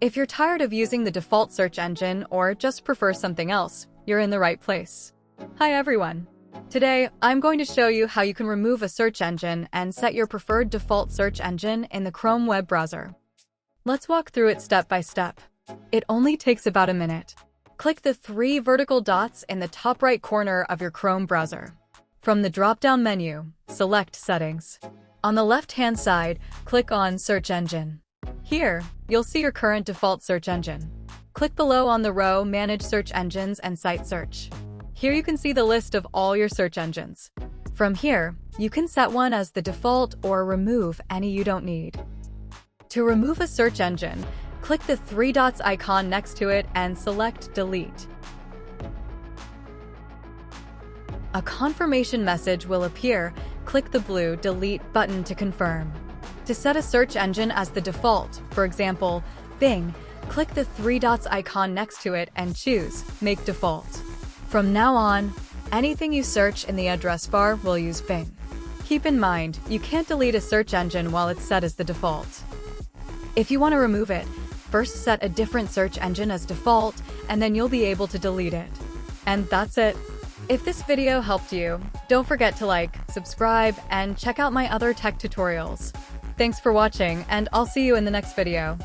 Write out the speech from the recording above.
If you're tired of using the default search engine or just prefer something else, you're in the right place. Hi everyone! Today, I'm going to show you how you can remove a search engine and set your preferred default search engine in the Chrome web browser. Let's walk through it step by step. It only takes about a minute. Click the 3 vertical dots in the top right corner of your Chrome browser. From the drop-down menu, select Settings. On the left-hand side, click on Search Engine. Here, you'll see your current default search engine. Click below on the row Manage Search Engines and Site Search. Here you can see the list of all your search engines. From here, you can set one as the default or remove any you don't need. To remove a search engine, click the 3 dots icon next to it and select Delete. A confirmation message will appear. Click the blue Delete button to confirm. To set a search engine as the default, for example, Bing, click the 3 dots icon next to it and choose Make Default. From now on, anything you search in the address bar will use Bing. Keep in mind, you can't delete a search engine while it's set as the default. If you want to remove it, first set a different search engine as default, and then you'll be able to delete it. And that's it. If this video helped you, don't forget to like, subscribe, and check out my other tech tutorials. Thanks for watching, and I'll see you in the next video.